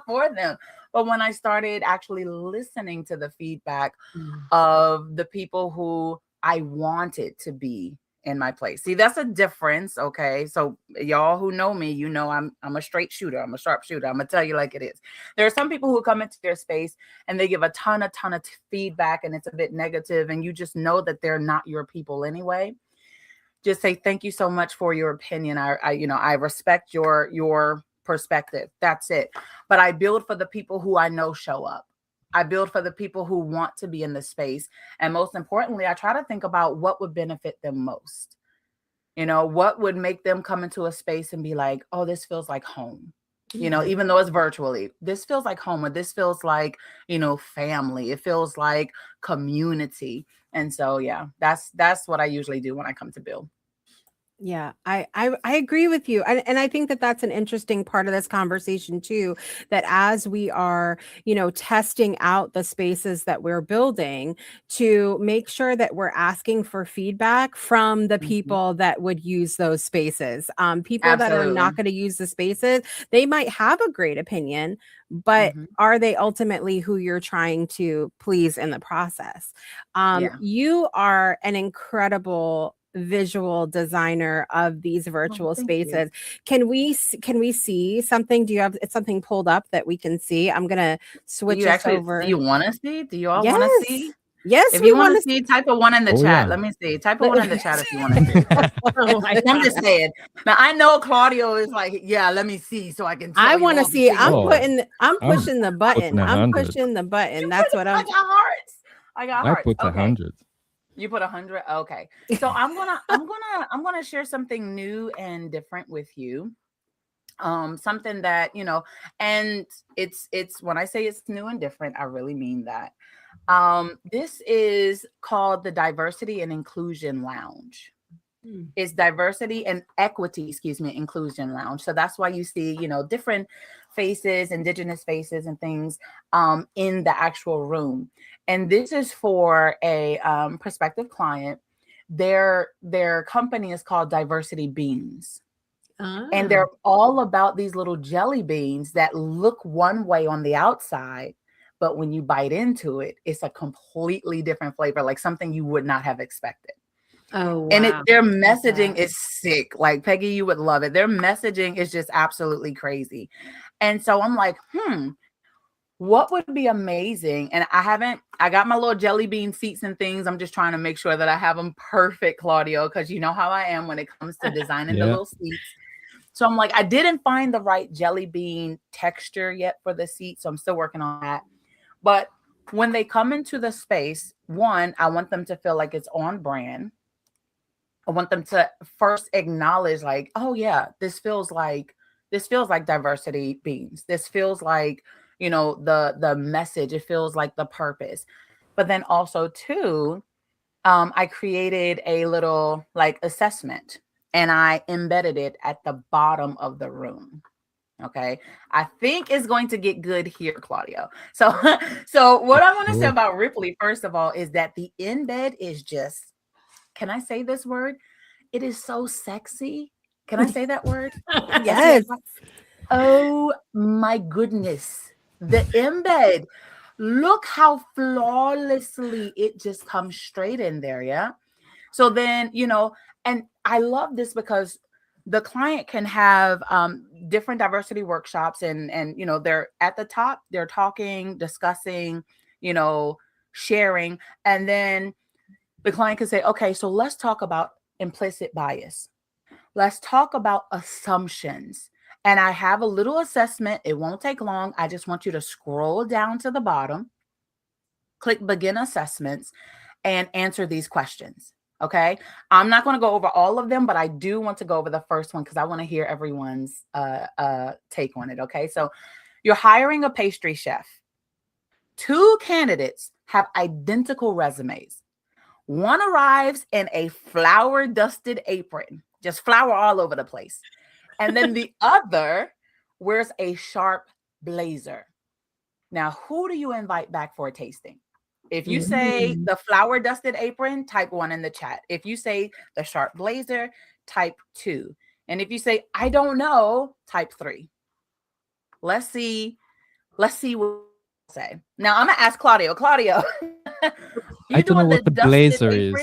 D: for them. But when I started actually listening to the feedback of the people who I wanted to be in my place. See, that's a difference. Okay. So y'all who know me, you know, I'm a straight shooter. I'm a sharp shooter. I'm gonna tell you like it is. There are some people who come into their space and they give a ton of feedback and it's a bit negative and you just know that they're not your people anyway. Just say, thank you so much for your opinion. I respect your perspective. That's it. But I build for the people who I know show up. I build for the people who want to be in the space. And most importantly, I try to think about what would benefit them most. You know, what would make them come into a space and be like, oh, this feels like home. You know, even though it's virtually, this feels like home, or this feels like, you know, family. It feels like community. And so, yeah, that's what I usually do when I come to build.
A: Yeah, I agree with you. And I think that that's an interesting part of this conversation too, that as we are, you know, testing out the spaces that we're building, to make sure that we're asking for feedback from the people that would use those spaces. People that are not going to use the spaces, they might have a great opinion, but are they ultimately who you're trying to please in the process? You are an incredible visual designer of these virtual spaces. Can we see something? Do you have something pulled up that we can see? I'm gonna switch this over.
D: Do you want to see? Do you all want to see?
A: Yes.
D: If you want to see, type a 1 in the chat.
B: Yeah.
D: Let me see. Type a 1 in the chat if you want to see. I'm just saying. Now I know Claudio is like, yeah, let me see so I can.
A: I want to see. I'm pushing the button.
B: I'm
A: pushing the button. That's what I'm.
D: I got hearts. I got hearts.
B: I put 100.
D: You put 100. Okay. So I'm gonna share something new and different with you. Something that, you know, and it's when I say it's new and different, I really mean that. This is called the Diversity and Inclusion Lounge. It's Diversity and Equity, Inclusion Lounge. So that's why you see, you know, different faces, indigenous faces and things in the actual room. And this is for a prospective client. Their company is called Diversity Beans. And they're all about these little jelly beans that look one way on the outside, but when you bite into it, it's a completely different flavor, like something you would not have expected.
C: Oh, wow.
D: And their messaging is sick. Like, Peggy, you would love it. Their messaging is just absolutely crazy. And so I'm like, what would be amazing? And I got my little jelly bean seats and things. I'm just trying to make sure that I have them perfect, Claudio, because you know how I am when it comes to designing the little seats. So I'm like, I didn't find the right jelly bean texture yet for the seat. So I'm still working on that. But when they come into the space, one, I want them to feel like it's on brand. I want them to first acknowledge like, oh yeah, this feels like Diversity Beans. This feels like, you know, the message. It feels like the purpose. But then also too, I created a little like assessment and I embedded it at the bottom of the room. Okay. I think it's going to get good here, Claudio. So what I want to say about Rippily, first of all, is that the embed is just, can I say this word? It is so sexy. Can I say that word?
A: Yes.
D: Oh my goodness. The embed. Look how flawlessly it just comes straight in there. Yeah. So then, and I love this because the client can have different diversity workshops, and they're at the top, they're talking, discussing, sharing, and then the client can say, okay, so let's talk about implicit bias. Let's talk about assumptions. And I have a little assessment. It won't take long. I just want you to scroll down to the bottom, click begin assessments, and answer these questions. Okay. I'm not going to go over all of them, but I do want to go over the first one because I want to hear everyone's take on it. Okay. So you're hiring a pastry chef. 2 candidates have identical resumes. One arrives in a flour dusted apron, just flour all over the place. And then the other wears a sharp blazer. Now, who do you invite back for a tasting? If you say the flour dusted apron, type 1 in the chat. If you say the sharp blazer, type 2. And if you say, I don't know, type 3. Let's see what you say. Now I'm gonna ask Claudio. Claudio,
B: I don't know what the blazer is.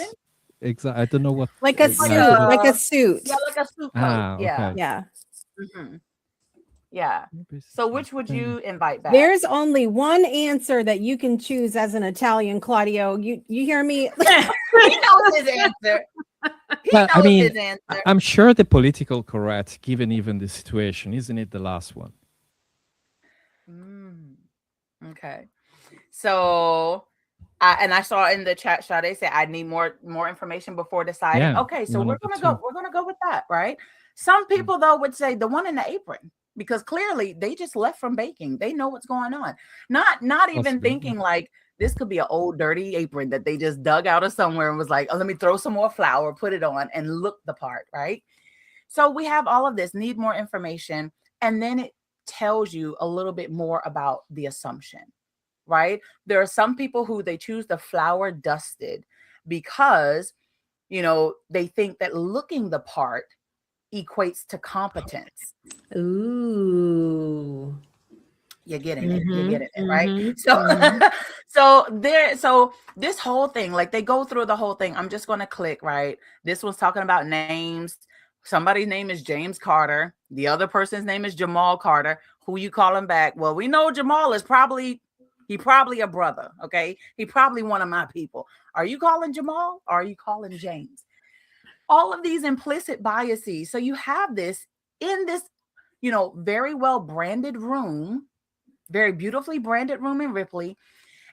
B: Exactly. I don't know what.
A: Like a suit. Like a suit.
D: Yeah, like a suit coat.
B: Okay.
A: Yeah.
D: Mm-hmm. Yeah. So which would you invite back?
A: There's only one answer that you can choose as an Italian, Claudio. You hear me?
D: He knows his answer. His answer.
B: I'm sure the political correct, given even the situation, isn't it the last one?
D: Okay. So, and I saw in the chat, Sade say, I need more information before deciding.
B: Yeah,
D: okay, so we're gonna go with that, right? Some people though would say the one in the apron, because clearly they just left from baking. They know what's going on. Not even thinking like this could be an old dirty apron that they just dug out of somewhere and was like, oh, let me throw some more flour, put it on, and look the part, right? So we have all of this, need more information, and then it tells you a little bit more about the assumption, right? There are some people who they choose the flour dusted because, they think that looking the part equates to competence.
C: Ooh.
D: You're getting it, right? So so this whole thing, like they go through the whole thing. I'm just going to click, right? This one's talking about names. Somebody's name is James Carter. The other person's name is Jamal Carter. Who you calling back? Well, we know Jamal is probably a brother. Okay. He probably one of my people. Are you calling Jamal or are you calling James? All of these implicit biases. So you have this in this, very well branded room, very beautifully branded room in Ripley.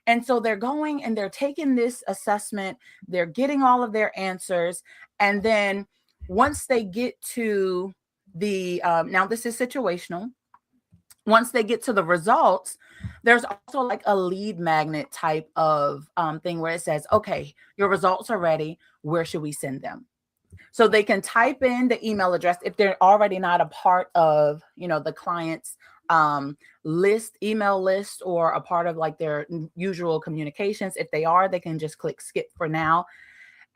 D: And so they're going and they're taking this assessment. They're getting all of their answers. And then once they get to the, now this is situational. Once they get to the results, there's also like a lead magnet type of thing where it says, okay, your results are ready. Where should we send them? So they can type in the email address if they're already not a part of, the client's email list, or a part of like their usual communications. If they are, they can just click skip for now.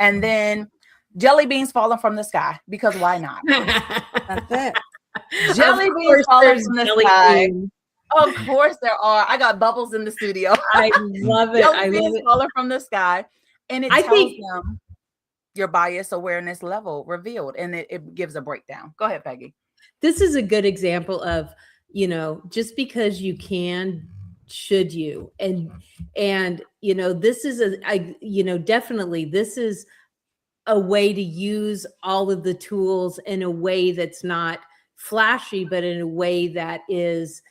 D: And then jelly beans falling from the sky, because why not?
A: That's it.
D: Jelly beans falling from the sky. Of course there are. I got bubbles in the studio.
C: I love it.
D: Jelly beans falling from the sky. And it tells them your bias awareness level revealed, and it gives a breakdown. Go ahead, Peggy.
C: This is a good example of, just because you can, should you? And this is definitely this is a way to use all of the tools in a way that's not flashy, but in a way that is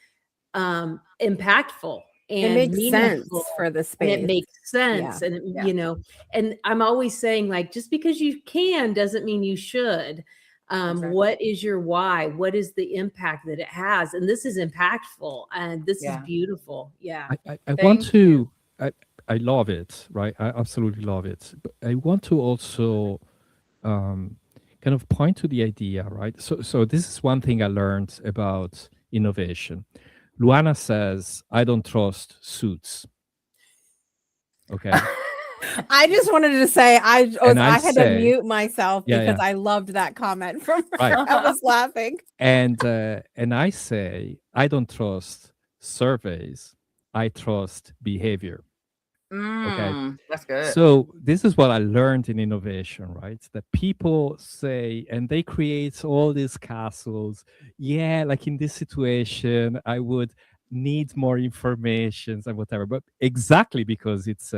C: impactful. And
A: it makes sense for the space.
C: And it makes sense.
A: Yeah.
C: And, and I'm always saying, like, just because you can doesn't mean you should.
D: Exactly.
C: What is your why? What is the impact that it has? And this is impactful, and this is beautiful. Yeah.
B: I want to, I love it, right? I absolutely love it. But I want to also kind of point to the idea, right? So this is one thing I learned about innovation. Luana says, I don't trust suits. Okay.
A: I just wanted to say I had to mute myself
B: Yeah,
A: because
B: yeah.
A: I loved that comment from her.
B: Right.
A: I was laughing.
B: And I say, I don't trust surveys. I trust behavior.
D: That's good.
B: So this is what I learned in innovation, right? That people say, and they create all these castles. Yeah, like in this situation, I would need more information and whatever. But exactly because it's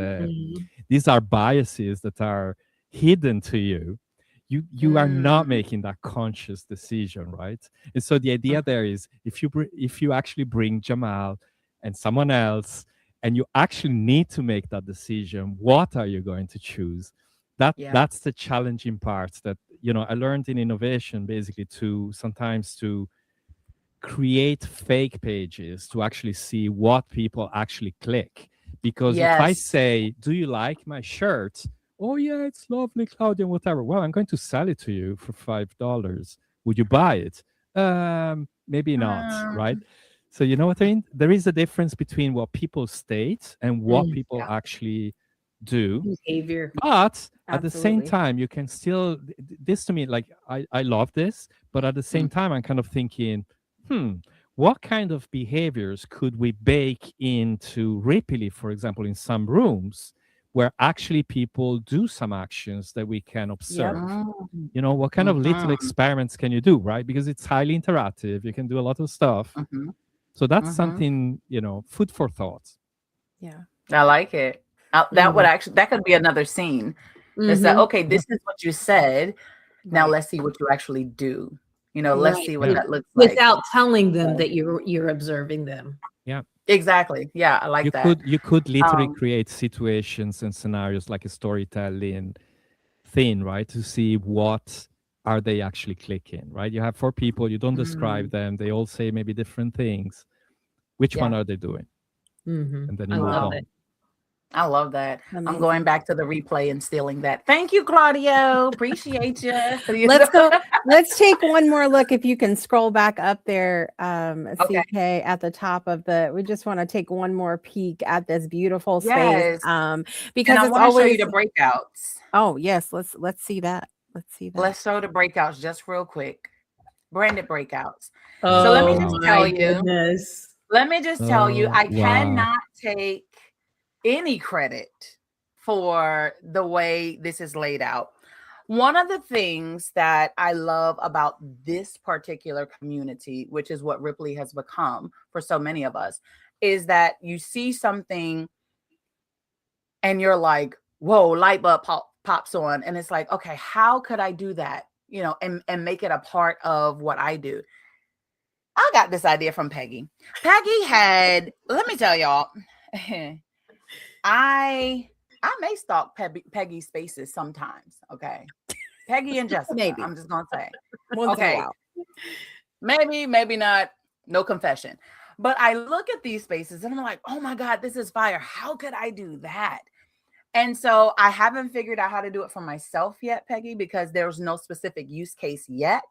B: these are biases that are hidden to you. You are not making that conscious decision, right? And so the idea there is if you actually bring Jamal and someone else, and you actually need to make that decision, what are you going to choose? That's the challenging part that I learned in innovation, basically, to sometimes to create fake pages to actually see what people actually click. Because if I say, do you like my shirt? Oh yeah, it's lovely, Claudia, whatever. Well, I'm going to sell it to you for $5. Would you buy it? Maybe not, right? So you know what I mean? There is a difference between what people state and what people actually do.
C: Behavior.
B: But at the same time, you can still, this to me, like, I love this, but at the same time, I'm kind of thinking, what kind of behaviors could we bake into Rippily, for example, in some rooms where actually people do some actions that we can observe? What kind of little experiments can you do, right? Because it's highly interactive. You can do a lot of stuff. So that's something, food for thought.
A: Yeah.
D: I like it. That could be another scene. Is that, okay, this is what you said. Now let's see what you actually do. Let's see what that looks like.
C: Without telling them that you're observing them.
B: Yeah.
D: Exactly. Yeah, I like that.
B: You could literally create situations and scenarios like a storytelling thing, right? To see what are they actually clicking, right? You have 4 people, you don't describe them, they all say maybe different things. Which one are they doing? And then you move on.
D: I love that.
A: Amazing.
D: I'm going back to the replay and stealing that. Thank you, Claudio. Appreciate you.
A: Let's go. Let's take one more look. If you can scroll back up there, CK, at the top of we just want to take one more peek at this beautiful space. Because
D: I
A: it's
D: want to
A: always
D: show you the breakouts.
A: Oh yes, let's see that. Let's see that.
D: Let's show the breakouts just real quick. Branded breakouts.
C: Oh,
D: so let me just tell you.
C: Goodness.
D: Let me just tell you, I cannot take any credit for the way this is laid out. One of the things that I love about this particular community, which is what Rippily has become for so many of us, is that you see something and you're like, whoa, light bulb pops on. And it's like, okay, how could I do that? And make it a part of what I do. I got this idea from Peggy. Let me tell y'all, I may stalk Peggy's spaces sometimes. Okay. Peggy and Jessica.
A: Maybe.
D: I'm just going to say.
A: Once in a while.
D: Maybe not. No confession. But I look at these spaces and I'm like, oh my God, this is fire. How could I do that? And so I haven't figured out how to do it for myself yet, Peggy, because there's no specific use case yet.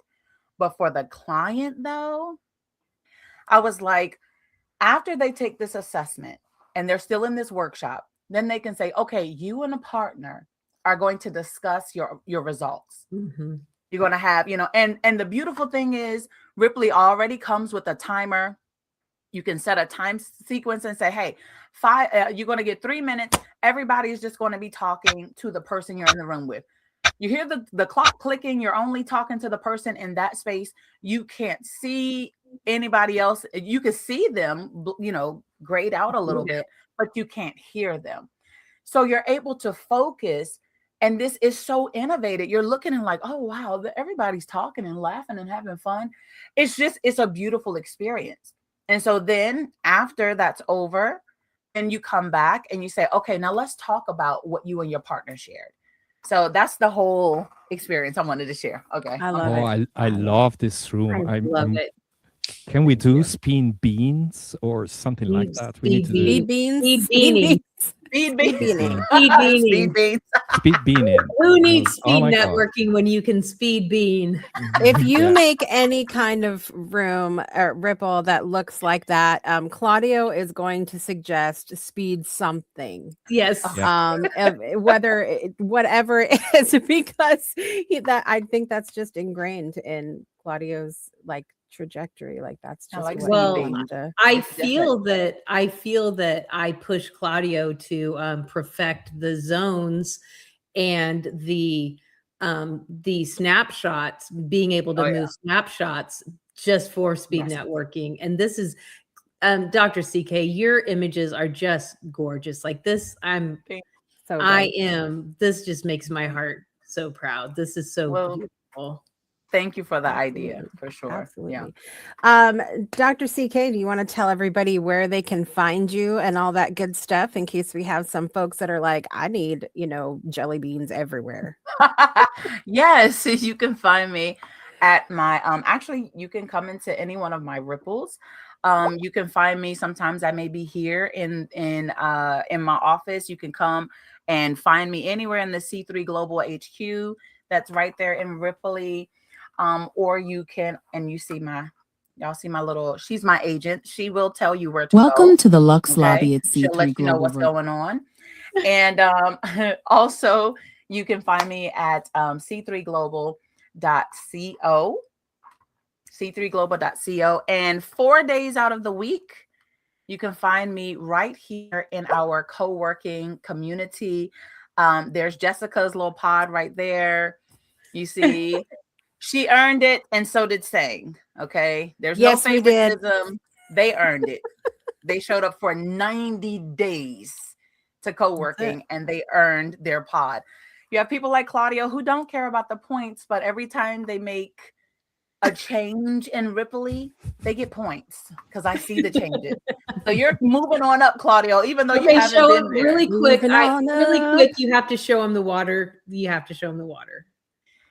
D: But for the client, though, I was like, after they take this assessment and they're still in this workshop, then they can say, okay, you and a partner are going to discuss your results.
C: Mm-hmm.
D: You're going to have, and the beautiful thing is Rippily already comes with a timer. You can set a time sequence and say, hey, you're going to get 3 minutes. Everybody's just going to be talking to the person you're in the room with. You hear the clock clicking. You're only talking to the person in that space. You can't see anybody else. You can see them, grayed out a little bit, but you can't hear them. So you're able to focus. And this is so innovative. You're looking and like, oh, wow, everybody's talking and laughing and having fun. It's a beautiful experience. And so then after that's over, and you come back and you say, okay, now let's talk about what you and your partner shared. So that's the whole experience I wanted to share. Okay.
A: I love it.
B: I love this room.
C: I love it.
B: Can we do spin beans or something like that? We need to do
A: Speed beans.
C: Speed beaning.
D: Speed beaning.
C: Speed beaning.
D: Speed beans.
B: speed beaning.
C: Who needs
B: Oh
C: speed
B: my God.
C: networking when you can speed bean?
A: If you
B: Yeah.
A: make any kind of room or Ripple that looks like that, Claudio is going to suggest speed something.
C: Yes.
B: Yeah.
A: Whatever it is, because I think that's just ingrained in Claudio's trajectory. Like that's
D: I
A: just
D: like
A: what
C: Well,
A: you have to.
C: I feel that I push Claudio to perfect the zones and the snapshots, being able to
D: Oh, yeah.
C: move snapshots just for speed
D: Yes.
C: networking. And this is Dr. CK, your images are just gorgeous. Like this,
A: So
C: this just makes my heart so proud. This is so
D: Well,
C: beautiful.
D: thank you for the
A: Absolutely.
D: idea, for sure.
A: Absolutely.
D: Yeah.
A: Dr. CK, do you want to tell everybody where they can find you and all that good stuff in case we have some folks that are like, I need, jelly beans everywhere?
D: Yes, you can find me at my actually you can come into any one of my ripples. You can find me sometimes. I may be here in my office. You can come and find me anywhere in the C3 Global HQ. That's right there in Rippily. Or you can, and y'all see my little, she's my agent. She will tell you where to
E: Welcome
D: go.
E: to the Lux
D: Okay?
E: Lobby at
D: She'll let
E: C3
D: you know
E: Global.
D: what's going on. And also you can find me at c3global.co, c3global.co. And 4 days out of the week, you can find me right here in our co-working community. There's Jessica's little pod right there. You see, she earned it, and so did Sang. Okay, there's no favoritism. They earned it. They showed up for 90 days to co-working, and they earned their pod. You have people like Claudio who don't care about the points, but every time they make a change in Rippily, they get points because I see the changes. So you're moving on up, Claudio, even though you haven't
C: show
D: been
C: up
D: there.
C: really quick.
A: Really
C: quick, you have to show them the water.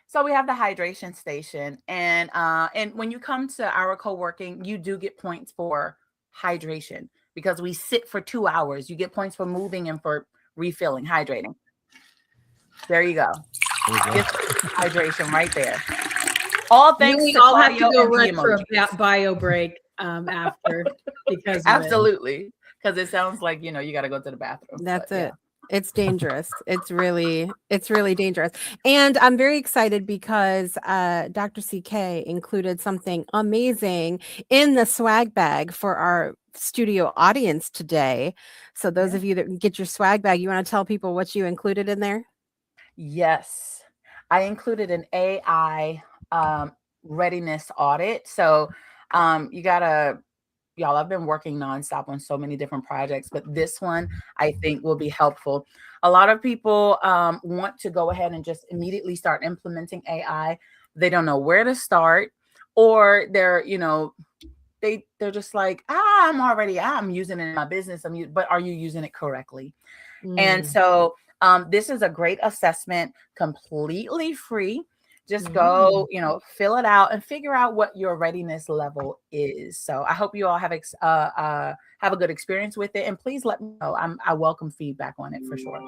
D: So we have the hydration station, and when you come to our co-working, you do get points for hydration because we sit for 2 hours. You get points for moving and for refilling, hydrating. There you go. Hydration right there. All thanks to
C: I'll have to
D: Claudio
C: go
D: and
C: run for a bio break after because
D: absolutely, because it sounds like you got to go to the bathroom.
A: That's it. It's dangerous. It's really dangerous. And I'm very excited because Dr. CK included something amazing in the swag bag for our studio audience today. So those of you that get your swag bag, you want to tell people what you included in there?
D: Yes, I included an AI readiness audit. So y'all, I've been working nonstop on so many different projects, but this one I think will be helpful. A lot of people want to go ahead and just immediately start implementing AI. They don't know where to start, or they're just like, I'm using it in my business. But are you using it correctly? And so this is a great assessment, completely free. Just go, fill it out and figure out what your readiness level is. So I hope you all have a good experience with it. And please let me know. I welcome feedback on it for sure.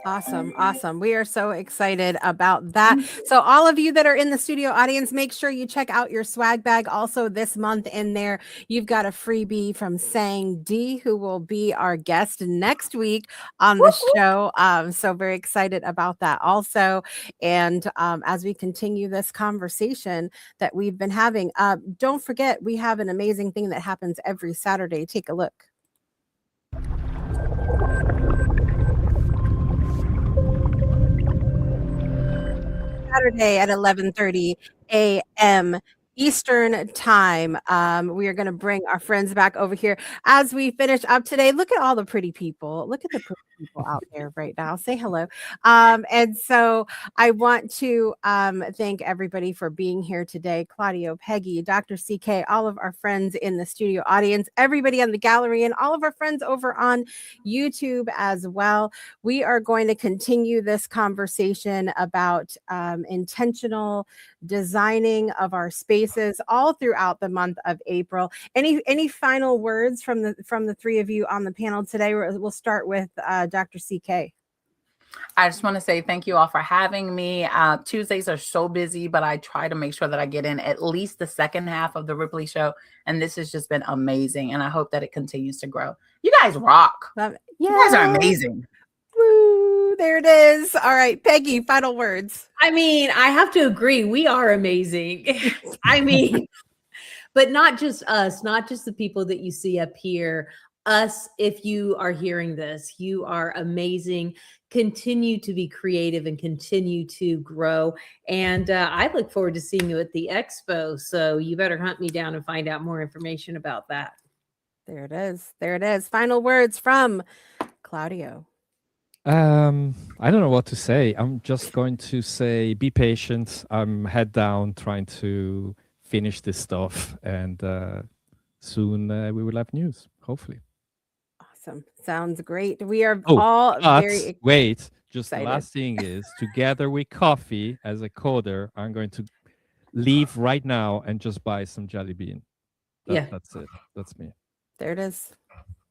A: Awesome. We are so excited about that. So all of you that are in the studio audience, make sure you check out your swag bag. Also this month in there, you've got a freebie from Sang D, who will be our guest next week on the show. So very excited about that also. And as we continue this conversation that we've been having, don't forget, we have an amazing thing that happens every Saturday. Take a look. Saturday at 11:30 a.m. Eastern time. We are going to bring our friends back over here as we finish up today. Look at all the pretty people. Look at the pretty people out there right now. Say hello. And so I want to thank everybody for being here today. Claudio, Peggy, Dr. CK, all of our friends in the studio audience, everybody in the gallery, and all of our friends over on YouTube as well. We are going to continue this conversation about intentional designing of our spaces all throughout the month of April. Any final words from the three of you on the panel today? We'll start with Dr. CK.
D: I just want to say thank you all for having me. Tuesdays are so busy, but I try to make sure that I get in at least the second half of the Rippily Show. And this has just been amazing. And I hope that it continues to grow. You guys rock. You guys are amazing.
A: Woo, there it is. All right, Peggy, final words.
C: I mean, I have to agree. We are amazing. I mean, But not just us, not just the people that you see up here. Us, if you are hearing this, you are amazing. Continue to be creative and continue to grow. And I look forward to seeing you at the expo. So you better hunt me down and find out more information about that.
A: There it is. There it is. Final words from Claudio.
B: I don't know what to say. I'm just going to say, be patient. I'm head down trying to finish this stuff, and soon we will have news, hopefully.
A: Awesome. Sounds great. We are
B: Oh,
A: all
B: but
A: very
B: wait, just
A: excited.
B: the last thing is, together with coffee as a coder, I'm going to leave right now and just buy some jelly bean.
C: Yeah.
B: That's it. That's me.
A: There it is.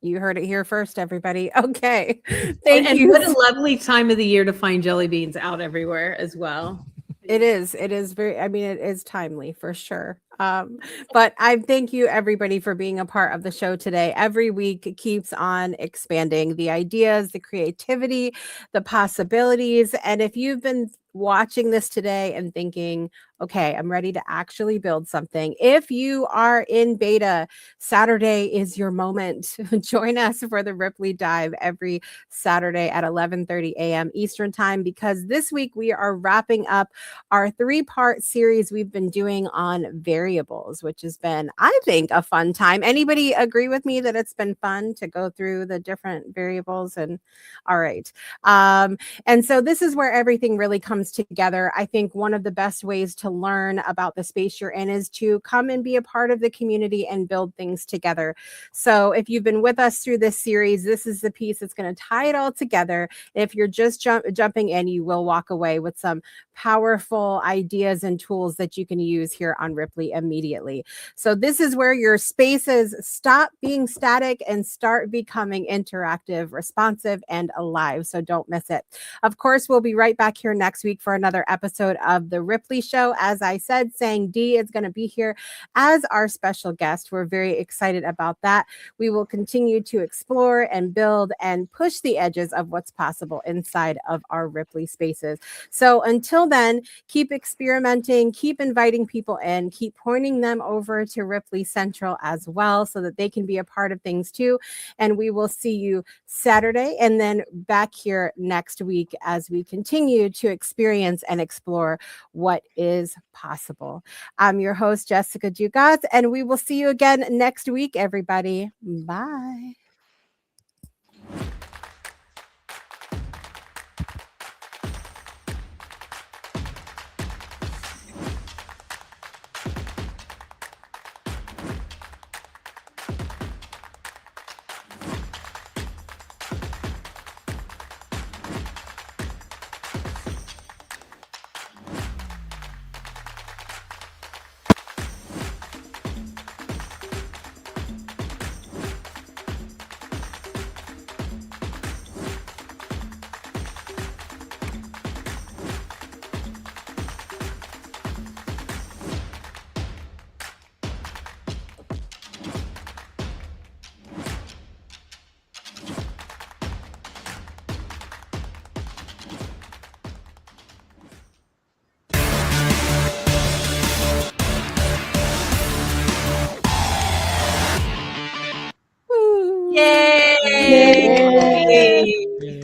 A: You heard it here first, everybody. Okay. Thank
C: And
A: you.
C: what a lovely time of the year to find jelly beans out everywhere as well.
A: It is. It is very, I mean, it is timely for sure. But I thank you everybody for being a part of the show today. Every week keeps on expanding the ideas, the creativity, the possibilities. And if you've been watching this today and thinking, okay, I'm ready to actually build something. If you are in beta, Saturday is your moment. Join us for the Rippily Dive every Saturday at 11:30 a.m. Eastern Time, because this week we are wrapping up our 3-part series we've been doing on variables, which has been, I think, a fun time. Anybody agree with me that it's been fun to go through the different variables? And all right. And so this is where everything really comes together. I think one of the best ways to learn about the space you're in is to come and be a part of the community and build things together. So if you've been with us through this series, this is the piece that's going to tie it all together. If you're just jumping in, you will walk away with some powerful ideas and tools that you can use here on Rippily immediately. So this is where your spaces stop being static and start becoming interactive, responsive, and alive. So don't miss it. Of course, we'll be right back here next week for another episode of The Rippily Show. As I said, Sang D is going to be here as our special guest. We're very excited about that. We will continue to explore and build and push the edges of what's possible inside of our Rippily spaces. So until then, keep experimenting, keep inviting people in, keep pointing them over to Rippily Central as well so that they can be a part of things too. And we will see you Saturday and then back here next week as we continue to experience and explore what is possible. I'm your host, Jessica Dugas, and we will see you again next week, everybody. Bye.